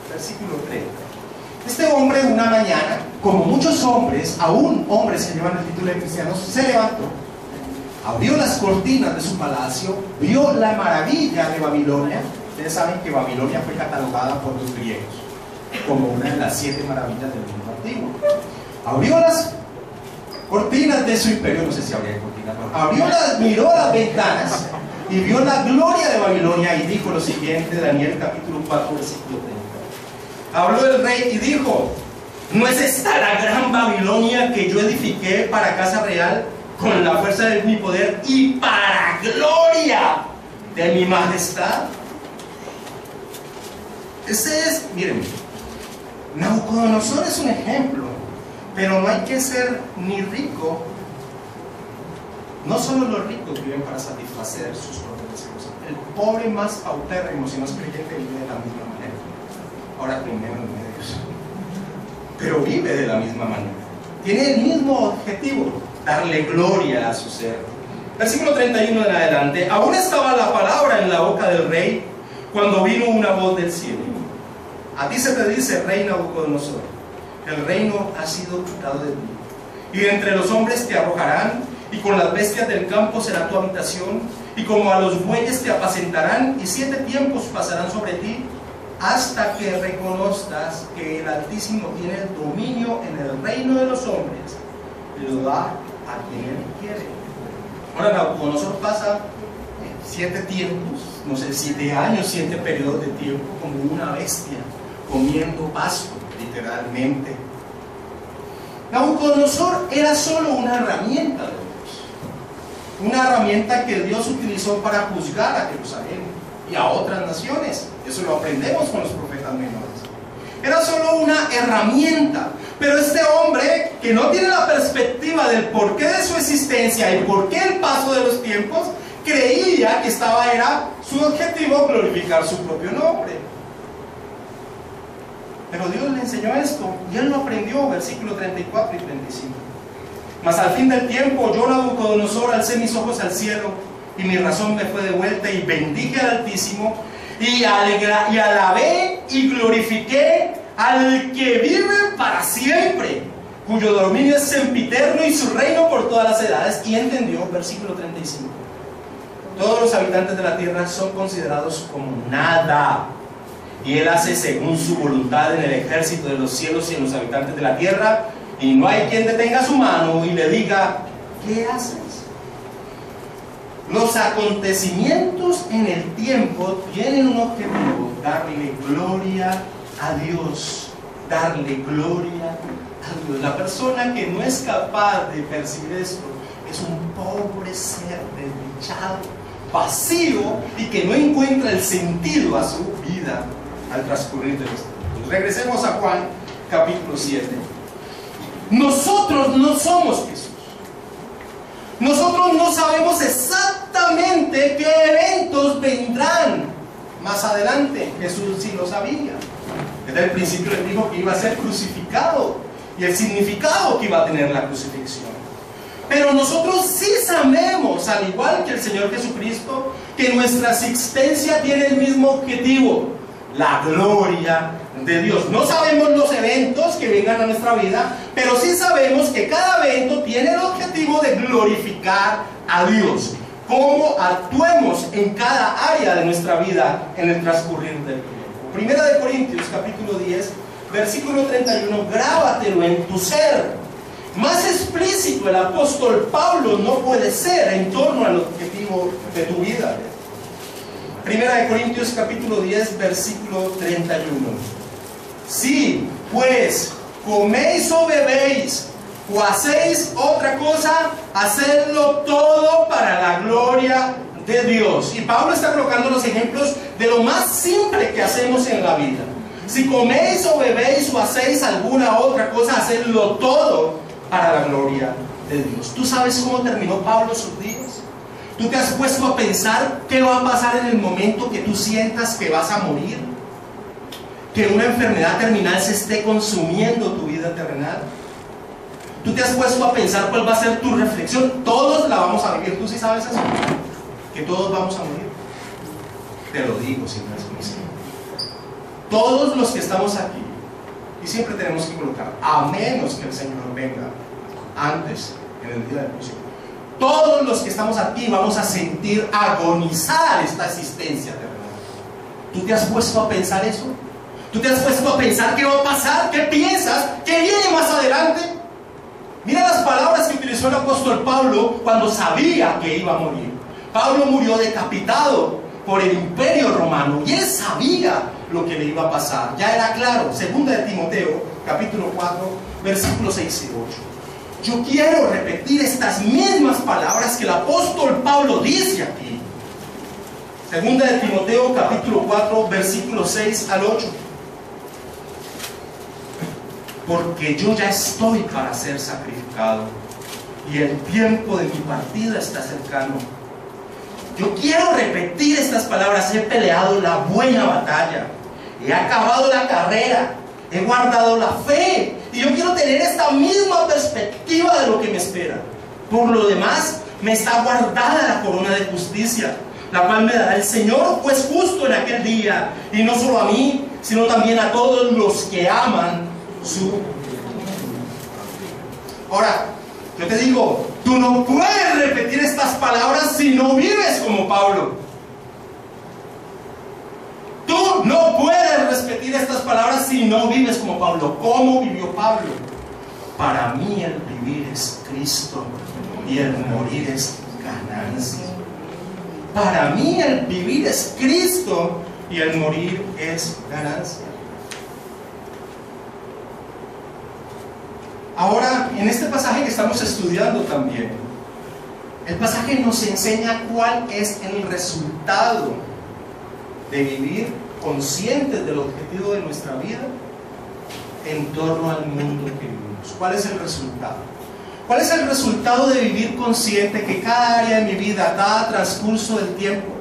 versículo 30. Este hombre una mañana, como muchos hombres, aún hombres que llevan el título de cristianos, se levantó, abrió las cortinas de su palacio, vio la maravilla de Babilonia. Ustedes saben que Babilonia fue catalogada por los griegos como una de las 7 maravillas del mundo antiguo. Abrió las cortinas de su imperio, no sé si habría cortinas, miró las ventanas y vio la gloria de Babilonia y dijo lo siguiente, Daniel capítulo 4, versículo 30. Habló el rey y dijo: ¿no es esta la gran Babilonia que yo edifiqué para casa real con la fuerza de mi poder y para gloria de mi majestad. Miren, Nabucodonosor es un ejemplo, pero no hay que ser ni rico. No solo los ricos viven para satisfacer sus propios deseos. El pobre más paupérrimo, si no es creyente, vive de la misma manera. Ahora con menos medios, pero vive de la misma manera. Tiene el mismo objetivo: darle gloria a su ser. Versículo 31 en adelante. Aún estaba la palabra en la boca del rey cuando vino una voz del cielo: a ti se te dice, rey Nabucodonosor, el reino ha sido quitado de ti, y de entre los hombres te arrojarán, y con las bestias del campo será tu habitación, y como a los bueyes te apacentarán, y 7 tiempos pasarán sobre ti, hasta que reconozcas que el Altísimo tiene el dominio en el reino de los hombres, y lo da a quien él quiere. Ahora Nabucodonosor pasa 7 tiempos, no sé, 7 años, 7 periodos de tiempo como una bestia, comiendo pasto, literalmente. Nabucodonosor era solo una herramienta de Dios, una herramienta que Dios utilizó para juzgar a Jerusalén y a otras naciones. Eso lo aprendemos con los profetas menores. Era solo una herramienta, pero este hombre que no tiene la perspectiva del porqué de su existencia y por qué el paso de los tiempos, creía que era su objetivo glorificar su propio nombre. Pero Dios le enseñó esto y él lo aprendió, versículos 34 y 35. Mas al fin del tiempo, yo Nabucodonosor alcé mis ojos al cielo, y mi razón me fue devuelta, y bendije al Altísimo, y alabé y glorifiqué al que vive para siempre, cuyo dominio es sempiterno y su reino por todas las edades. Y entendió, versículo 35, todos los habitantes de la tierra son considerados como nada, y él hace según su voluntad en el ejército de los cielos y en los habitantes de la tierra, y no hay quien detenga su mano y le diga, ¿qué haces? Los acontecimientos en el tiempo tienen un objetivo: darle gloria a Dios, darle gloria a Dios. La persona que no es capaz de percibir esto es un pobre ser desdichado, vacío, y que no encuentra el sentido a su vida al transcurrir de los tiempos. Regresemos a Juan capítulo 7. Nosotros no somos Jesús. Nosotros no sabemos exactamente qué eventos vendrán más adelante. Jesús sí lo sabía. Desde el principio les dijo que iba a ser crucificado y el significado que iba a tener la crucifixión. Pero nosotros sí sabemos, al igual que el Señor Jesucristo, que nuestra existencia tiene el mismo objetivo: la gloria de Dios. No sabemos los eventos que vengan a nuestra vida, pero sí sabemos que cada evento tiene el objetivo de glorificar a Dios. Cómo actuemos en cada área de nuestra vida en el transcurrir del tiempo. Primera de Corintios capítulo 10, versículo 31, grábatelo en tu ser. Más explícito el apóstol Pablo no puede ser en torno al objetivo de tu vida. Primera de Corintios capítulo 10, versículo 31. Si pues coméis o bebéis o hacéis otra cosa, hacedlo todo para la gloria de Dios. Y Pablo está colocando los ejemplos de lo más simple que hacemos en la vida. Si coméis o bebéis o hacéis alguna otra cosa, hacedlo todo para la gloria de Dios. ¿Tú sabes cómo terminó Pablo sus días? ¿Tú te has puesto a pensar qué va a pasar en el momento que tú sientas que vas a morir? Que una enfermedad terminal se esté consumiendo tu vida terrenal. ¿Tú te has puesto a pensar cuál va a ser tu reflexión? Todos la vamos a vivir. ¿Tú sí sabes eso? Que todos vamos a morir. Te lo digo sin respuesta. Todos los que estamos aquí, y siempre tenemos que colocar, a menos que el Señor venga antes, en el día del juicio, todos los que estamos aquí vamos a sentir agonizar esta existencia terrenal. ¿Tú te has puesto a pensar eso? ¿Tú te has puesto a pensar qué va a pasar? ¿Qué piensas? ¿Qué viene más adelante? Mira las palabras que utilizó el apóstol Pablo cuando sabía que iba a morir. Pablo murió decapitado por el imperio romano y él sabía lo que le iba a pasar. Ya era claro. Segunda de Timoteo, capítulo 4, versículos 6 y 8. yo quiero repetir estas mismas palabras que el apóstol Pablo dice aquí. Segunda de Timoteo capítulo 4 versículos 6 al 8. Porque yo ya estoy para ser sacrificado y el tiempo de mi partida está cercano. Yo quiero repetir estas palabras: he peleado la buena batalla, he acabado la carrera, he guardado la fe. Y yo quiero tener esta misma perspectiva de lo que me espera. Por lo demás, me está guardada la corona de justicia, la cual me dará el Señor, juez justo, en aquel día. Y no solo a mí, sino también a todos los que aman su. Ahora, yo te digo, tú no puedes repetir estas palabras si no vives como Pablo. Tú no puedes repetir estas palabras si no vives como Pablo. ¿Cómo vivió Pablo? Para mí el vivir es Cristo y el morir es ganancia. Para mí el vivir es Cristo y el morir es ganancia. Ahora, en este pasaje que estamos estudiando también, el pasaje nos enseña cuál es el resultado de vivir conscientes del objetivo de nuestra vida en torno al mundo que vivimos. ¿Cuál es el resultado? ¿Cuál es el resultado de vivir consciente que cada área de mi vida, cada transcurso del tiempo,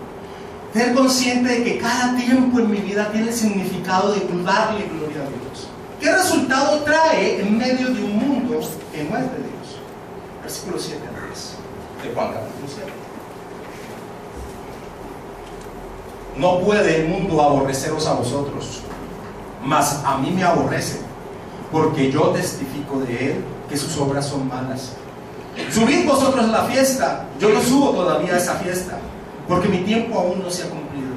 ser consciente de que cada tiempo en mi vida tiene el significado de darle gloria a Dios? ¿Qué resultado trae en medio de un mundo que no es de Dios? Versículo 7 al 10 de Juan capítulo 7. No puede el mundo aborreceros a vosotros, mas a mí me aborrece, porque yo testifico de él que sus obras son malas. Subid vosotros a la fiesta, yo no subo todavía a esa fiesta, porque mi tiempo aún no se ha cumplido.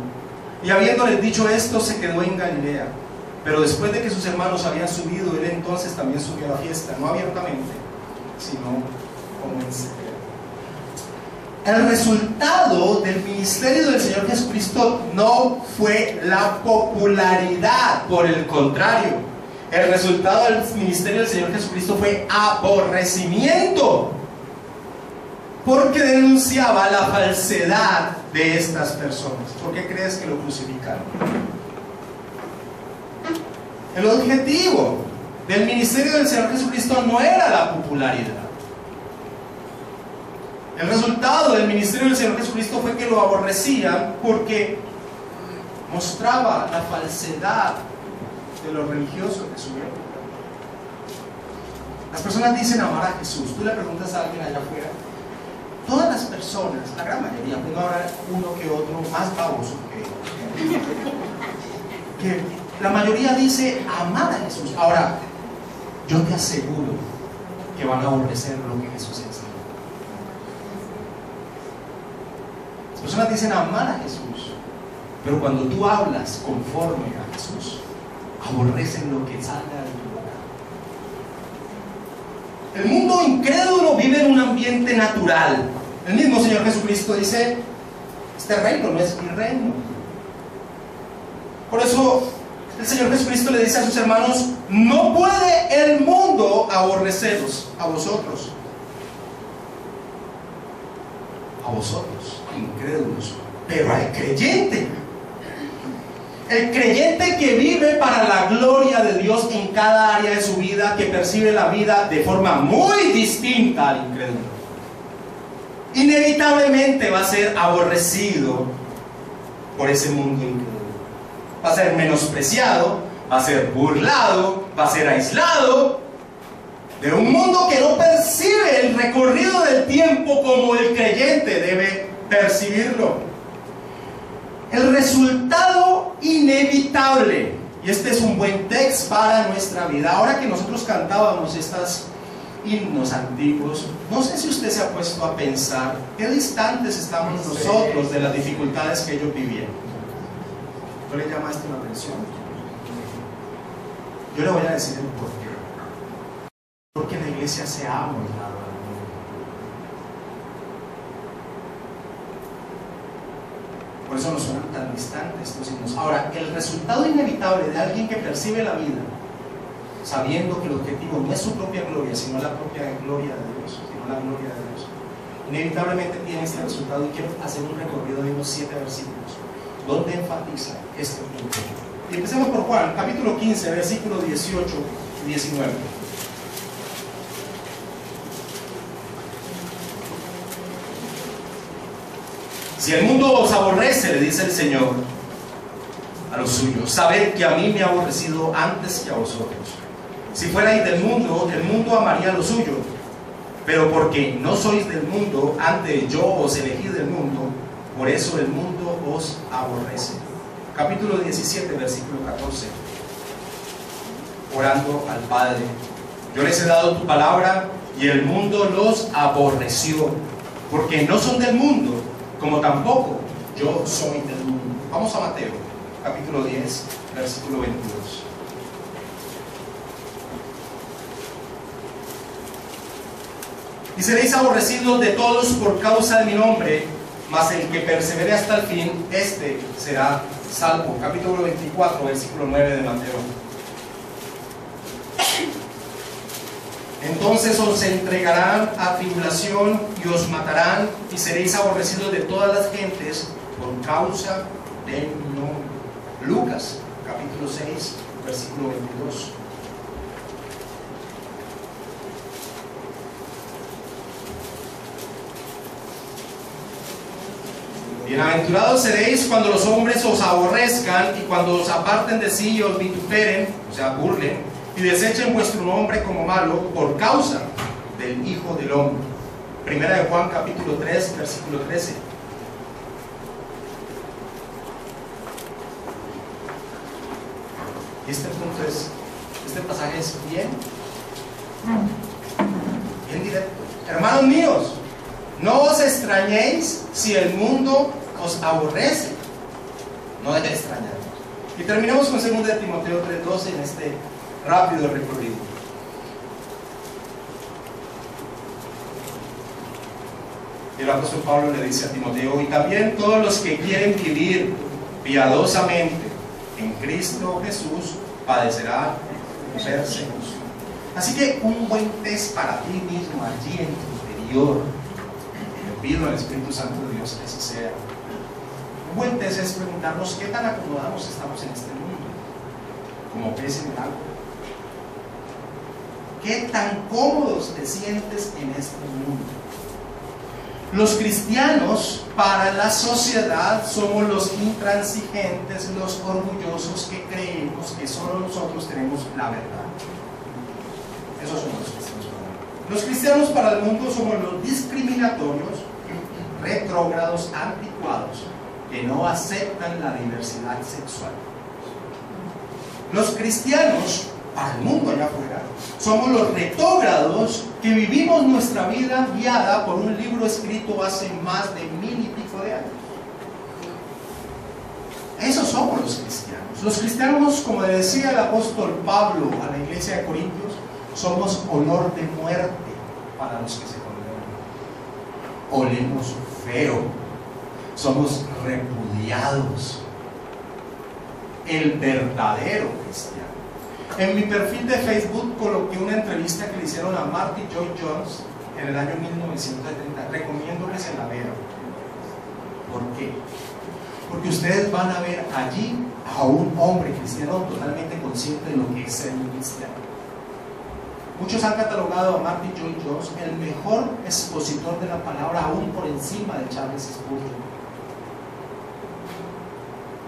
Y habiéndoles dicho esto, se quedó en Galilea. Pero después de que sus hermanos habían subido, él entonces también subió a la fiesta, no abiertamente, sino como en secreto. El resultado del ministerio del Señor Jesucristo no fue la popularidad, por el contrario, el resultado del ministerio del Señor Jesucristo fue aborrecimiento, porque denunciaba la falsedad de estas personas. ¿Por qué crees que lo crucificaron? El objetivo del ministerio del Señor Jesucristo no era la popularidad. El resultado del ministerio del Señor Jesucristo fue que lo aborrecían porque mostraba la falsedad de los religiosos de su época. Las personas dicen amar a Jesús. Tú le preguntas a alguien allá afuera, todas las personas, la gran mayoría, puede haber uno que otro más baboso que la mayoría dice amar a Jesús. Ahora, yo te aseguro que van a aborrecer lo que Jesús enseña. Las personas dicen amar a Jesús, pero cuando tú hablas conforme a Jesús, aborrecen lo que salga de tu boca. El mundo incrédulo vive en un ambiente natural. El mismo Señor Jesucristo dice: este reino no es mi reino. Por eso el Señor Jesucristo le dice a sus hermanos: no puede el mundo aborreceros a vosotros, incrédulos, pero al creyente. El creyente que vive para la gloria de Dios en cada área de su vida, que percibe la vida de forma muy distinta al incrédulo, inevitablemente va a ser aborrecido por ese mundo incrédulo. Va a ser menospreciado, va a ser burlado, va a ser aislado de un mundo que no percibe el recorrido del tiempo como el creyente debe percibirlo. El resultado inevitable, y este es un buen texto para nuestra vida. Ahora que nosotros cantábamos estos himnos antiguos, no sé si usted se ha puesto a pensar qué distantes estamos nosotros de las dificultades que ellos vivieron. ¿No le llamaste la atención? Yo le voy a decir el por qué. Porque la iglesia se ha amoldado al mundo. Por eso nos suenan tan distantes estos himnos. Ahora, el resultado inevitable de alguien que percibe la vida sabiendo que el objetivo no es su propia gloria, sino la propia gloria de Dios, sino la gloria de Dios, inevitablemente tiene este resultado. Y quiero hacer un recorrido de unos 7 versículos donde enfatiza este punto. Y empecemos por Juan, capítulo 15, versículos 18 y 19. Si el mundo os aborrece, le dice el Señor a los suyos, sabed que a mí me ha aborrecido antes que a vosotros. Si fuerais del mundo, el mundo amaría lo suyo. Pero porque no sois del mundo, antes yo os elegí del mundo, por eso el mundo os aborrece. Capítulo 17, versículo 14. Orando al Padre: yo les he dado tu palabra y el mundo los aborreció, porque no son del mundo, como tampoco yo soy del mundo. Vamos a Mateo, capítulo 10, versículo 22. Y seréis aborrecidos de todos por causa de mi nombre, mas el que persevere hasta el fin, este será salvo. Capítulo 24, versículo 9 de Mateo. Entonces os entregarán a tribulación y os matarán, y seréis aborrecidos de todas las gentes por causa de mi nombre. Lucas, capítulo 6, versículo 22. Bienaventurados seréis cuando los hombres os aborrezcan y cuando os aparten de sí y os vituperen, o sea, burlen, y desechen vuestro nombre como malo por causa del Hijo del Hombre. Primera de Juan, capítulo 3, versículo 13. Y este pasaje es bien directo. Hermanos míos, no os extrañéis si el mundo os aborrece. No deje de extrañarnos. Y terminamos con 2 de Timoteo 3:12 en este rápido recorrido. Y el apóstol Pablo le dice a Timoteo: y también todos los que quieren vivir piadosamente en Cristo Jesús padecerán persecución. Así que un buen test para ti mismo allí en tu interior, le pido al Espíritu Santo de Dios que así sea. Un buen test es preguntarnos qué tan acomodados estamos en este mundo, como pez en el agua. ¿Qué tan cómodos te sientes en este mundo? Los cristianos para la sociedad somos los intransigentes, los orgullosos que creemos que solo nosotros tenemos la verdad. Esos son los cristianos para el mundo. Los cristianos para el mundo somos los discriminatorios, retrógrados, anticuados, que no aceptan la diversidad sexual. Los cristianos para el mundo allá afuera somos los retrógrados que vivimos nuestra vida guiada por un libro escrito hace más de 1000 y pico de años. Esos somos los cristianos. Los cristianos, como decía el apóstol Pablo a la iglesia de Corintios, somos olor de muerte para los que se condenan. Olemos feo. Somos repudiados. El verdadero cristiano. En mi perfil de Facebook coloqué una entrevista que le hicieron a Marty Lloyd Jones en el año 1970. Recomiendo que se la vean. ¿Por qué? Porque ustedes van a ver allí a un hombre cristiano totalmente consciente de lo que es ser un cristiano. Muchos han catalogado a Marty Lloyd Jones el mejor expositor de la palabra, aún por encima de Charles Spurgeon.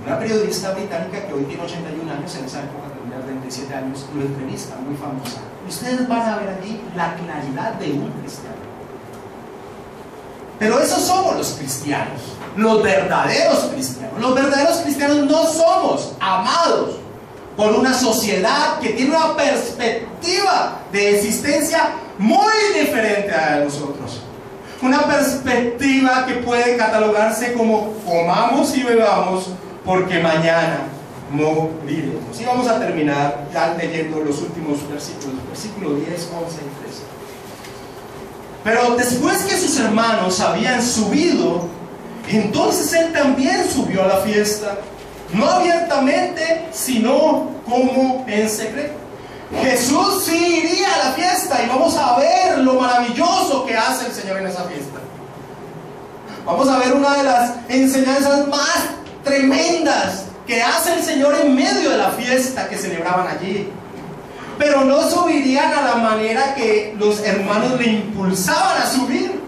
Una periodista británica que hoy tiene 81 años, en esa época tenía 37 años, lo entrevista, muy famosa. Ustedes van a ver allí la claridad de un cristiano. Pero esos somos los cristianos, los verdaderos cristianos. Los verdaderos cristianos no somos amados por una sociedad que tiene una perspectiva de existencia muy diferente a la de nosotros. Una perspectiva que puede catalogarse como comamos y bebamos porque mañana moriremos. Y vamos a terminar ya leyendo los últimos versículos, versículos 10, 11 y 13. Pero después que sus hermanos habían subido, entonces él también subió a la fiesta, no abiertamente, sino como en secreto. Jesús sí iría a la fiesta y vamos a ver lo maravilloso que hace el Señor en esa fiesta. Vamos a ver una de las enseñanzas más tremendas que hace el Señor en medio de la fiesta que celebraban allí. Pero no subirían a la manera que los hermanos le impulsaban a subir.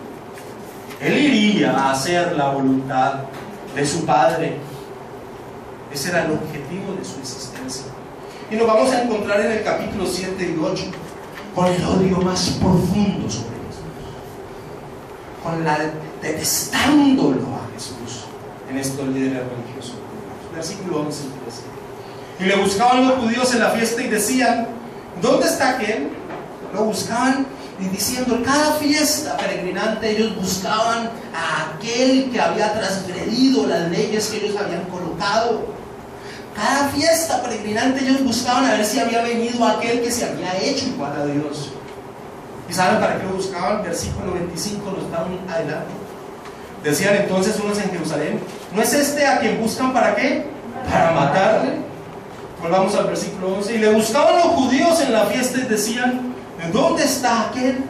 Él iría a hacer la voluntad de su Padre. Ese era el objetivo de su existencia. Y nos vamos a encontrar en el capítulo 7 y 8 con el odio más profundo sobre Jesús, con la detestándolo a Jesús en estos líderes religiosos. Versículo 11 y 13. Y le buscaban los judíos en la fiesta y decían: ¿dónde está aquel? Lo buscaban y diciendo, cada fiesta peregrinante ellos buscaban a aquel que había transgredido las leyes que ellos habían colocado. Cada fiesta peregrinante ellos buscaban a ver si había venido aquel que se había hecho igual a Dios. ¿Y saben para qué lo buscaban? Versículo 25 nos da un adelanto. Decían entonces unos en Jerusalén: ¿no es este a quien buscan para qué? Para matarle. Volvamos al versículo 11. Y le buscaban los judíos en la fiesta y decían: ¿dónde está aquel?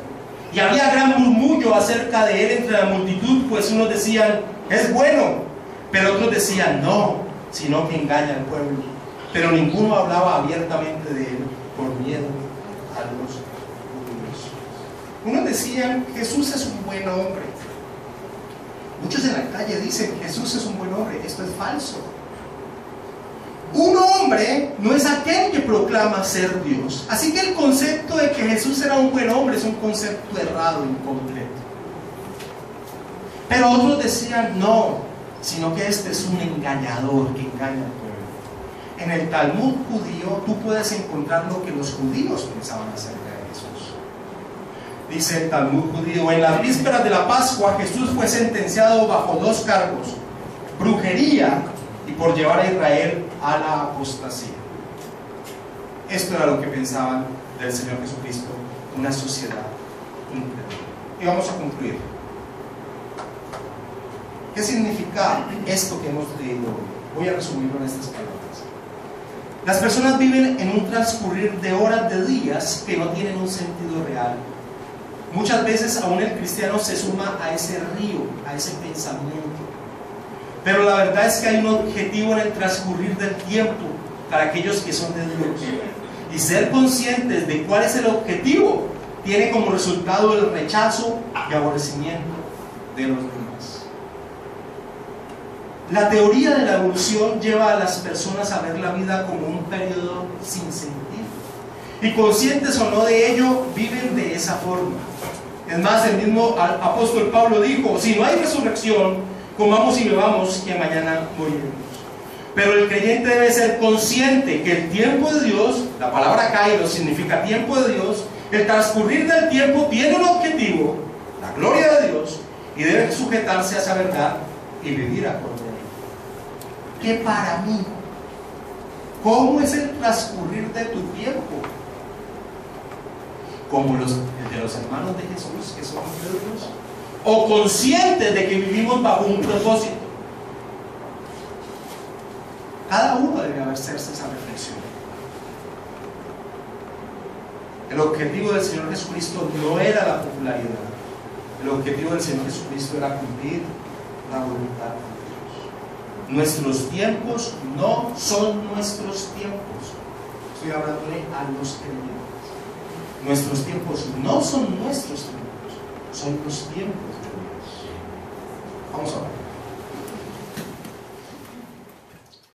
Y había gran murmullo acerca de él entre la multitud, pues unos decían: es bueno, pero otros decían: no, sino que engaña al pueblo. Pero ninguno hablaba abiertamente de él por miedo a los judíos. Unos decían: Jesús es un buen hombre. Muchos en la calle dicen: Jesús es un buen hombre. Esto es falso. Un hombre no es aquel que proclama ser Dios. Así que el concepto de que Jesús era un buen hombre es un concepto errado, incompleto. Pero otros decían: no, sino que este es un engañador que engaña al pueblo. En el Talmud judío tú puedes encontrar lo que los judíos pensaban acerca de Jesús. Dice el Talmud judío: en las vísperas de la Pascua Jesús fue sentenciado bajo 2 cargos: brujería y por llevar a Israel a la apostasía. Esto era lo que pensaban del Señor Jesucristo, una sociedad incrédula. Y vamos a concluir. ¿Qué significa esto que hemos leído hoy? Voy a resumirlo en estas palabras. Las personas viven en un transcurrir de horas, de días que no tienen un sentido real. Muchas veces aún el cristiano se suma a ese río, a ese pensamiento. Pero la verdad es que hay un objetivo en el transcurrir del tiempo para aquellos que son de Dios. Y ser conscientes de cuál es el objetivo tiene como resultado el rechazo y aborrecimiento de los demás. La teoría de la evolución lleva a las personas a ver la vida como un periodo sin sentido. Y conscientes o no de ello, viven de esa forma. Es más, el mismo apóstol Pablo dijo: si no hay resurrección, comamos y bebamos, que mañana moriremos. Pero el creyente debe ser consciente que el tiempo de Dios, la palabra kairos significa tiempo de Dios, el transcurrir del tiempo tiene un objetivo, la gloria de Dios, y debe sujetarse a esa verdad y vivir acorde a ella. ¿Qué para mí? ¿Cómo es el transcurrir de tu tiempo? ¿Como el de los hermanos de Jesús que son incrédulos? ¿O conscientes de que vivimos bajo un propósito? Cada uno debe hacerse esa reflexión. El objetivo del Señor Jesucristo no era la popularidad. El objetivo del Señor Jesucristo era cumplir la voluntad de Dios. Nuestros tiempos no son nuestros tiempos. Estoy hablándole a los creyentes. Nuestros tiempos no son nuestros tiempos, son los tiempos de Dios. Vamos a ver.